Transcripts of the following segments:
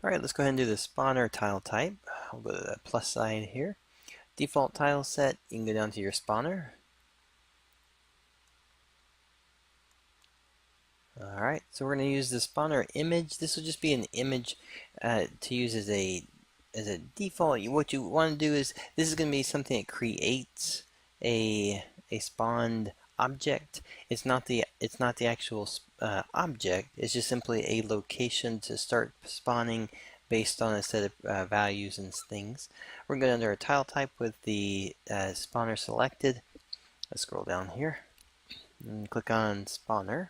Alright, let's go ahead and do the spawner tile type. I'll go to the plus sign here. Default tile set, you can go down to your spawner. Alright, so we're going to use the spawner image. This will just be an image to use as a default. What you want to do is, this is going to be something that creates a spawned object. It's not the actual object. It's just simply a location to start spawning based on a set of values and things. We're going to go under a tile type with the spawner selected. Let's scroll down here and click on spawner.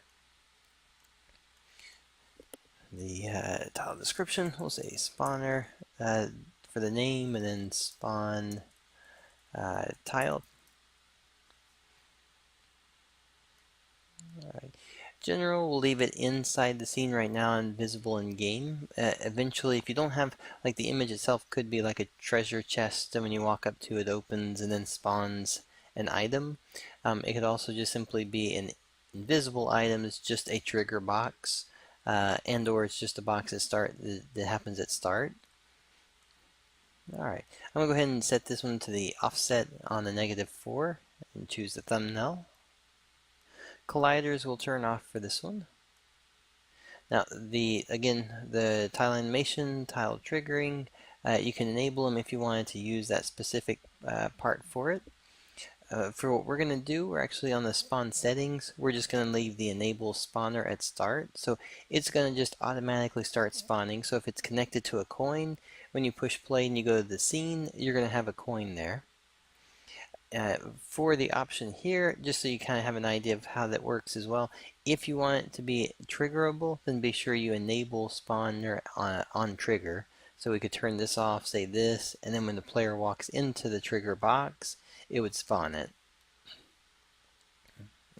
The tile description, we'll say spawner for the name, and then spawn tile. Alright. General, we'll leave it inside the scene right now and visible in game. Eventually, if you don't have, like, the image itself could be like a treasure chest, and when you walk up to it, opens and then spawns an item. It could also just simply be an invisible item. It's just a trigger box, and or it's just a box that happens at start. Alright, I'm going to go ahead and set this one to the offset on the -4 and choose the thumbnail. Colliders will turn off for this one. Now, again, the tile animation, tile triggering, you can enable them if you wanted to use that specific part for it. For what we're going to do, we're actually on the spawn settings. We're just going to leave the enable spawner at start. So it's going to just automatically start spawning. So if it's connected to a coin, when you push play and you go to the scene, you're going to have a coin there. For the option here, just so you kind of have an idea of how that works as well, if you want it to be triggerable, then be sure you enable spawner on trigger. So we could turn this off, say this, and then when the player walks into the trigger box, it would spawn it.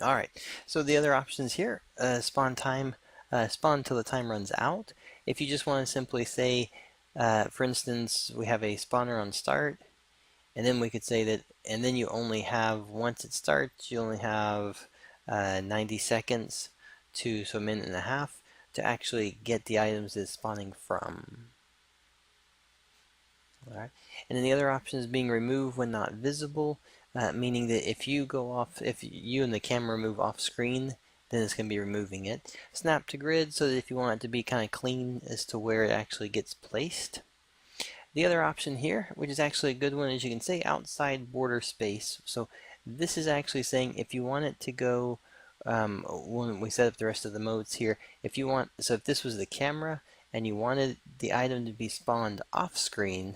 Alright, so the other options here, spawn time, spawn till the time runs out. If you just want to simply say, for instance, we have a spawner on start, and then we could say that, and then you only have, once it starts, you only have 90 seconds to, so a minute and a half, to actually get the items it's spawning from. Alright, and then the other option is being removed when not visible, meaning that if you go off, if you and the camera move off screen, then it's going to be removing it. Snap to grid, so that if you want it to be kind of clean as to where it actually gets placed. The other option here, which is actually a good one, is you can say outside border space. So this is actually saying if you want it to go, when we set up the rest of the modes here, if you want, so if this was the camera and you wanted the item to be spawned off screen,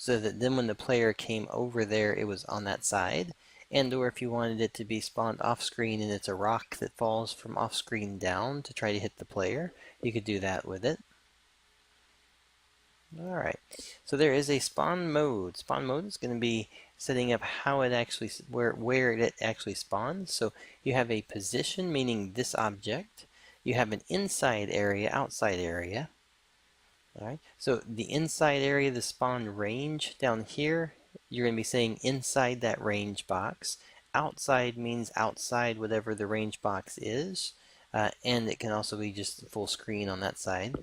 so that then when the player came over there, it was on that side, and or if you wanted it to be spawned off screen and it's a rock that falls from off screen down to try to hit the player, you could do that with it. Alright, so there is a spawn mode. Spawn mode is going to be setting up how it actually, where it actually spawns. So you have a position, meaning this object. You have an inside area, outside area. Alright, so the inside area, the spawn range down here, you're going to be saying inside that range box. Outside means outside whatever the range box is. And it can also be just full screen on that side.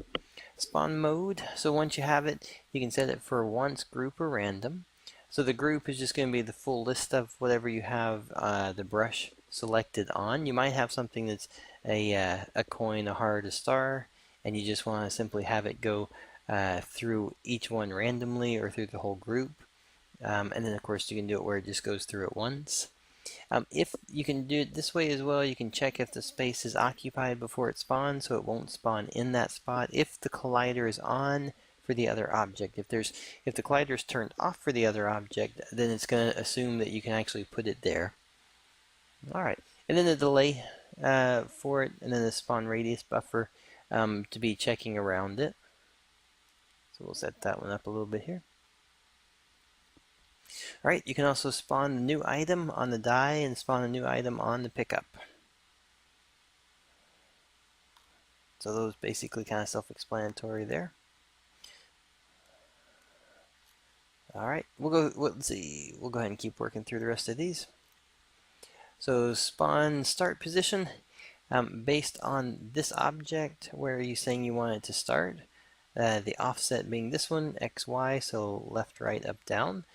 Spawn mode, so once you have it, you can set it for once, group, or random. So the group is just going to be the full list of whatever you have the brush selected on. You might have something that's a coin, a heart, a star, and you just want to simply have it go through each one randomly or through the whole group. And then of course you can do it where it just goes through at once. If you can do it this way as well, you can check if the space is occupied before it spawns, so it won't spawn in that spot. If the collider is on for the other object, if the collider is turned off for the other object, then it's going to assume that you can actually put it there. Alright, and then the delay for it, and then the spawn radius buffer to be checking around it. So we'll set that one up a little bit here. Alright, you can also spawn a new item on the die and spawn a new item on the pickup. So those basically kind of self-explanatory there. Alright, let's see, we'll go ahead and keep working through the rest of these. So spawn start position, based on this object, where are you saying you want it to start? the offset being this one, X, Y, so left, right, up, down.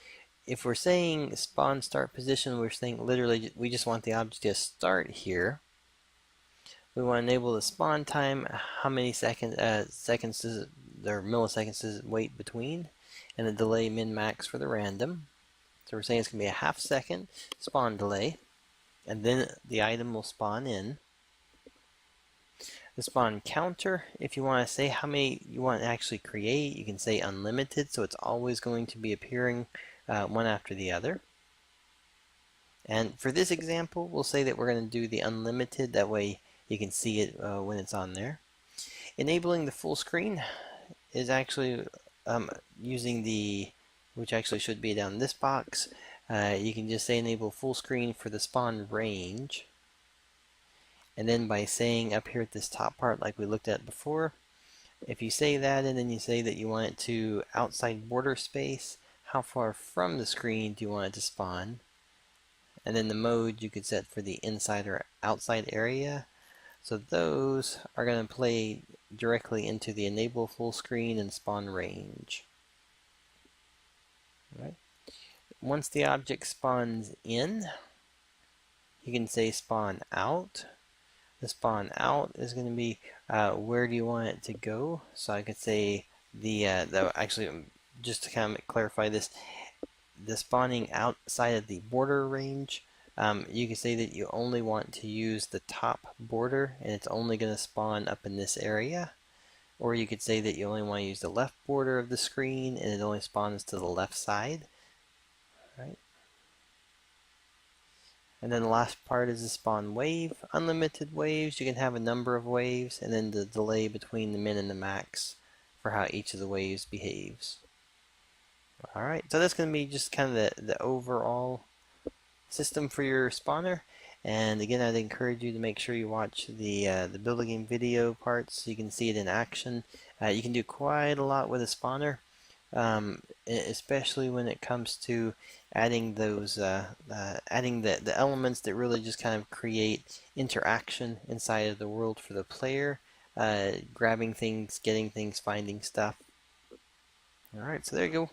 If we're saying spawn start position, we're saying literally we just want the object to start here. We want to enable the spawn time, how many seconds does it, or milliseconds does it wait between, and the delay min max for the random. So we're saying it's going to be a ½ second spawn delay, and then the item will spawn in. The spawn counter, if you want to say how many you want to actually create, you can say unlimited, so it's always going to be appearing one after the other. And for this example, we'll say that we're going to do the unlimited, that way you can see it when it's on there. Enabling the full screen is actually using the, which actually should be down this box. You can just say enable full screen for the spawn range. And then by saying up here at this top part, like we looked at before, if you say that and then you say that you want it to outside border space, how far from the screen do you want it to spawn? And then the mode you could set for the inside or outside area. So those are going to play directly into the enable full screen and spawn range. All right. Once the object spawns in, you can say spawn out. The spawn out is going to be where do you want it to go. So I could say actually, just to kind of clarify this, the spawning outside of the border range, you can say that you only want to use the top border and it's only going to spawn up in this area. Or you could say that you only want to use the left border of the screen and it only spawns to the left side. Right. And then the last part is the spawn wave. Unlimited waves, you can have a number of waves, and then the delay between the min and the max for how each of the waves behaves. Alright, so that's going to be just kind of the overall system for your spawner. And again, I'd encourage you to make sure you watch the Build a Game video parts so you can see it in action. You can do quite a lot with a spawner, especially when it comes to adding those adding the elements that really just kind of create interaction inside of the world for the player, grabbing things, getting things, finding stuff. Alright, so there you go.